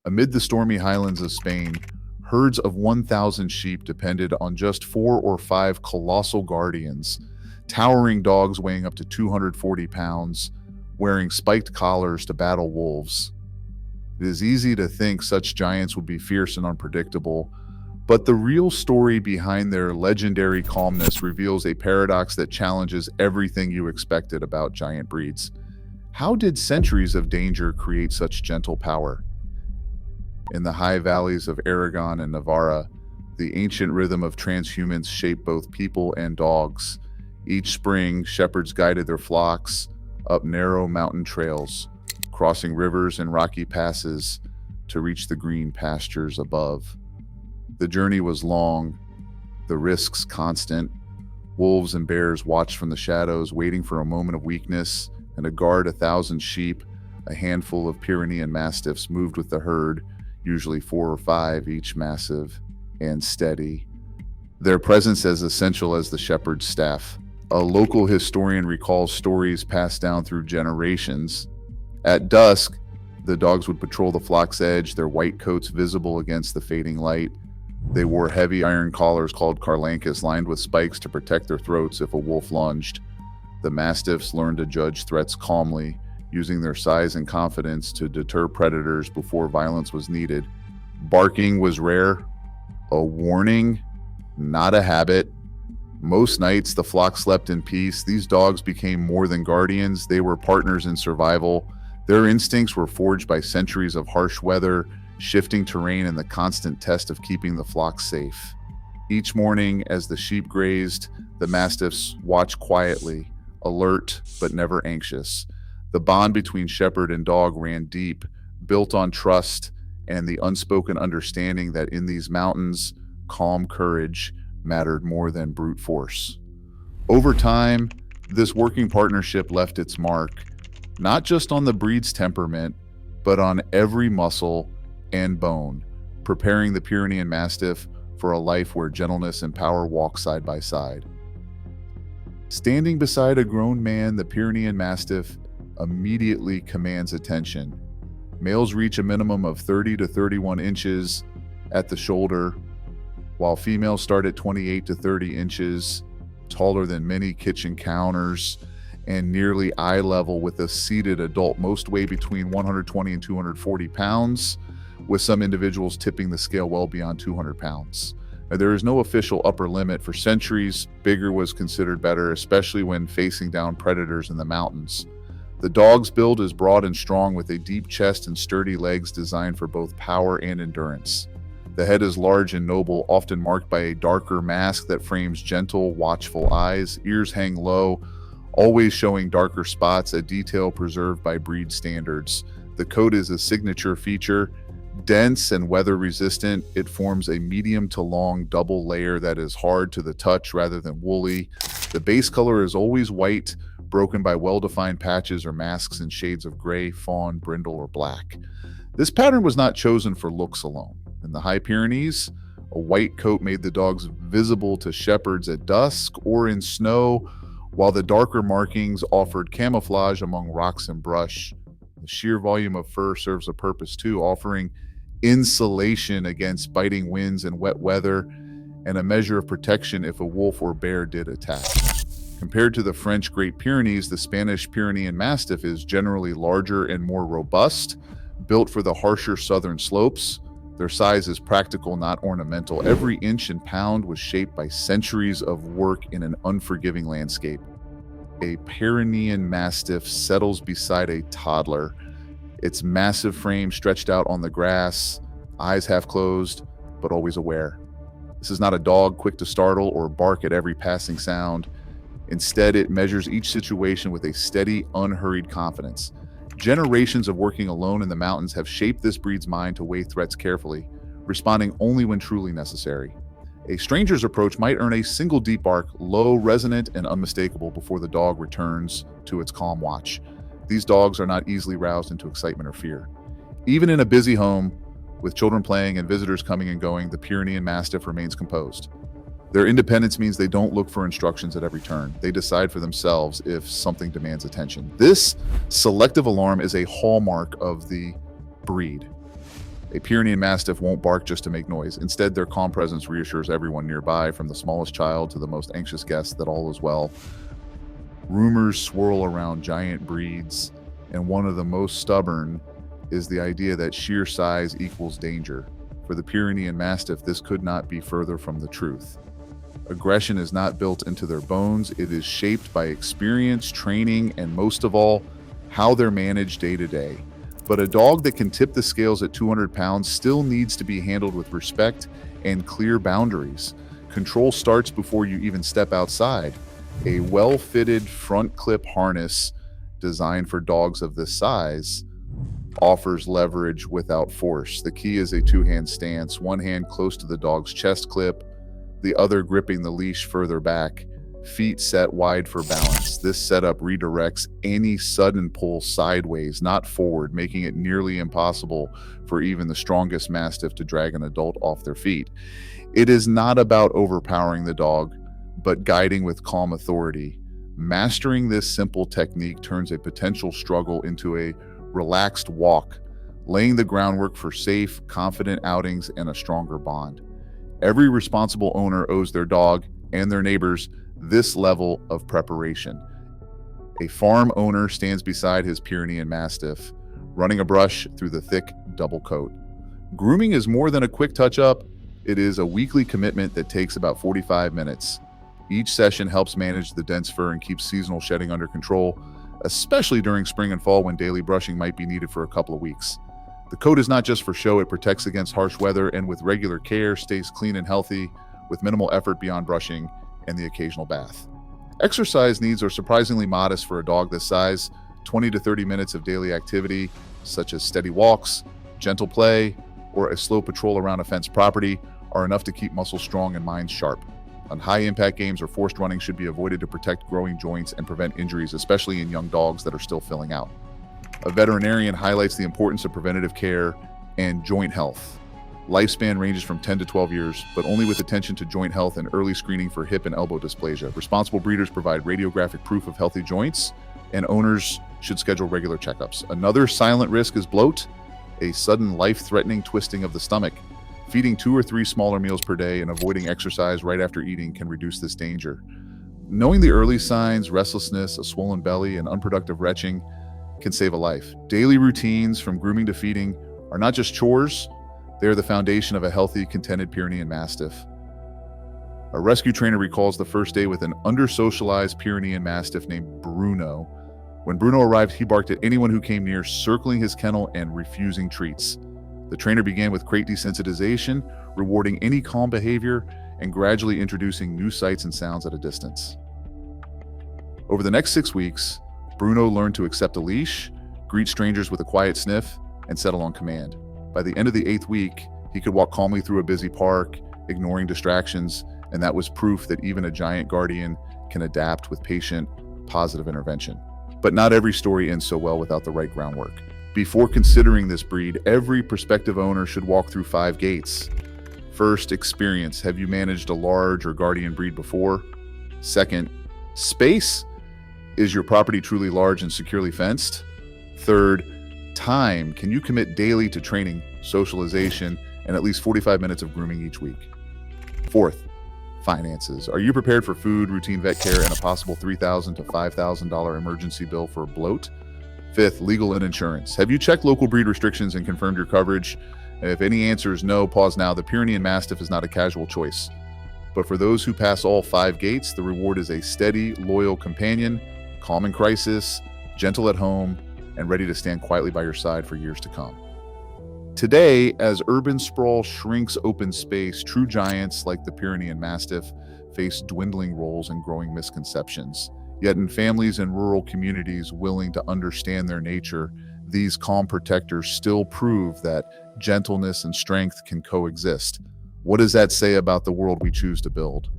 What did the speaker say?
Amid the stormy highlands of Spain, herds of 1,000 sheep depended on just 4 or 5 colossal guardians, towering dogs weighing up to 240 pounds, wearing spiked collars to battle wolves. It is easy to think such giants would be fierce and unpredictable, but the real story behind their legendary calmness reveals a paradox that challenges everything you expected about giant breeds. How did centuries of danger create such gentle power? In the high valleys of Aragon and Navarra, the ancient rhythm of transhumance shaped both people and dogs. Each spring, shepherds guided their flocks up narrow mountain trails, crossing rivers and rocky passes to reach the green pastures above. The journey was long, the risks constant. Wolves and bears watched from the shadows, waiting for a moment of weakness, and to guard 1,000 sheep, a handful of Pyrenean Mastiffs moved with the herd, usually 4 or 5 each, massive and steady. Their presence as essential as the shepherd's staff. A local historian recalls stories passed down through generations. At dusk, the dogs would patrol the flock's edge, their white coats visible against the fading light. They wore heavy iron collars called carlancas lined with spikes to protect their throats if a wolf lunged. The mastiffs learned to judge threats calmly, using their size and confidence to deter predators before violence was needed. Barking was rare, a warning, not a habit. Most nights, the flock slept in peace. These dogs became more than guardians. They were partners in survival. Their instincts were forged by centuries of harsh weather, shifting terrain, and the constant test of keeping the flock safe. Each morning, as the sheep grazed, the mastiffs watched quietly, alert but never anxious. The bond between shepherd and dog ran deep, built on trust and the unspoken understanding that in these mountains, calm courage mattered more than brute force. Over time, this working partnership left its mark, not just on the breed's temperament, but on every muscle and bone, preparing the Pyrenean Mastiff for a life where gentleness and power walk side by side. Standing beside a grown man, the Pyrenean Mastiff immediately commands attention. Males reach a minimum of 30 to 31 inches at the shoulder, while females start at 28 to 30 inches, taller than many kitchen counters, and nearly eye level with a seated adult. Most weigh between 120 and 240 pounds, with some individuals tipping the scale well beyond 200 pounds. Now, there is no official upper limit. For centuries, bigger was considered better, especially when facing down predators in the mountains. The dog's build is broad and strong, with a deep chest and sturdy legs designed for both power and endurance. The head is large and noble, often marked by a darker mask that frames gentle, watchful eyes. Ears hang low, always showing darker spots, a detail preserved by breed standards. The coat is a signature feature. Dense and weather-resistant, it forms a medium to long double layer that is hard to the touch rather than woolly. The base color is always white, broken by well-defined patches or masks in shades of gray, fawn, brindle, or black. This pattern was not chosen for looks alone. In the High Pyrenees, a white coat made the dogs visible to shepherds at dusk or in snow, while the darker markings offered camouflage among rocks and brush. The sheer volume of fur serves a purpose too, offering insulation against biting winds and wet weather, and a measure of protection if a wolf or bear did attack. Compared to the French Great Pyrenees, the Spanish Pyrenean Mastiff is generally larger and more robust, built for the harsher southern slopes. Their size is practical, not ornamental. Every inch and pound was shaped by centuries of work in an unforgiving landscape. A Pyrenean Mastiff settles beside a toddler, its massive frame stretched out on the grass, eyes half closed, but always aware. This is not a dog quick to startle or bark at every passing sound. Instead, it measures each situation with a steady, unhurried confidence. Generations of working alone in the mountains have shaped this breed's mind to weigh threats carefully, responding only when truly necessary. A stranger's approach might earn a single deep bark, low, resonant, and unmistakable before the dog returns to its calm watch. These dogs are not easily roused into excitement or fear. Even in a busy home, with children playing and visitors coming and going, the Pyrenean Mastiff remains composed. Their independence means they don't look for instructions at every turn. They decide for themselves if something demands attention. This selective alarm is a hallmark of the breed. A Pyrenean Mastiff won't bark just to make noise. Instead, their calm presence reassures everyone nearby, from the smallest child to the most anxious guest, that all is well. Rumors swirl around giant breeds, and one of the most stubborn is the idea that sheer size equals danger. For the Pyrenean Mastiff, this could not be further from the truth. Aggression is not built into their bones, it is shaped by experience, training, and most of all, how they're managed day to day. But a dog that can tip the scales at 200 pounds still needs to be handled with respect and clear boundaries. Control starts before you even step outside. A well-fitted front clip harness designed for dogs of this size offers leverage without force. The key is a two-hand stance, one hand close to the dog's chest clip, the other gripping the leash further back, feet set wide for balance. This setup redirects any sudden pull sideways, not forward, making it nearly impossible for even the strongest Mastiff to drag an adult off their feet. It is not about overpowering the dog, but guiding with calm authority. Mastering this simple technique turns a potential struggle into a relaxed walk, laying the groundwork for safe, confident outings and a stronger bond. Every responsible owner owes their dog and their neighbors this level of preparation. A farm owner stands beside his Pyrenean Mastiff, running a brush through the thick double coat. Grooming is more than a quick touch-up. It is a weekly commitment that takes about 45 minutes. Each session helps manage the dense fur and keeps seasonal shedding under control, especially during spring and fall when daily brushing might be needed for a couple of weeks. The coat is not just for show, it protects against harsh weather and with regular care stays clean and healthy with minimal effort beyond brushing and the occasional bath. Exercise needs are surprisingly modest for a dog this size. 20 to 30 minutes of daily activity, such as steady walks, gentle play, or a slow patrol around a fenced property, are enough to keep muscles strong and minds sharp. On high-impact games or forced running should be avoided to protect growing joints and prevent injuries, especially in young dogs that are still filling out. A veterinarian highlights the importance of preventative care and joint health. Lifespan ranges from 10 to 12 years, but only with attention to joint health and early screening for hip and elbow dysplasia. Responsible breeders provide radiographic proof of healthy joints, and owners should schedule regular checkups. Another silent risk is bloat, a sudden life-threatening twisting of the stomach. Feeding 2 or 3 smaller meals per day and avoiding exercise right after eating can reduce this danger. Knowing the early signs, restlessness, a swollen belly, and unproductive retching can save a life. Daily routines, from grooming to feeding, are not just chores, they are the foundation of a healthy, contented Pyrenean Mastiff. A rescue trainer recalls the first day with an under-socialized Pyrenean Mastiff named Bruno. When Bruno arrived, he barked at anyone who came near, circling his kennel and refusing treats. The trainer began with crate desensitization, rewarding any calm behavior, and gradually introducing new sights and sounds at a distance. Over the next 6 weeks, Bruno learned to accept a leash, greet strangers with a quiet sniff, and settle on command. By the end of the 8th week, he could walk calmly through a busy park, ignoring distractions, and that was proof that even a giant guardian can adapt with patient, positive intervention. But not every story ends so well without the right groundwork. Before considering this breed, every prospective owner should walk through 5 gates. First, experience. Have you managed a large or guardian breed before? Second, space. Is your property truly large and securely fenced? Third, time. Can you commit daily to training, socialization, and at least 45 minutes of grooming each week? Fourth, finances. Are you prepared for food, routine vet care, and a possible $3,000 to $5,000 emergency bill for bloat? Fifth, legal and insurance. Have you checked local breed restrictions and confirmed your coverage? If any answer is no, pause now. The Pyrenean Mastiff is not a casual choice. But for those who pass all 5 gates, the reward is a steady, loyal companion, calm in crisis, gentle at home, and ready to stand quietly by your side for years to come. Today, as urban sprawl shrinks open space, true giants like the Pyrenean Mastiff face dwindling roles and growing misconceptions. Yet in families and rural communities willing to understand their nature, these calm protectors still prove that gentleness and strength can coexist. What does that say about the world we choose to build?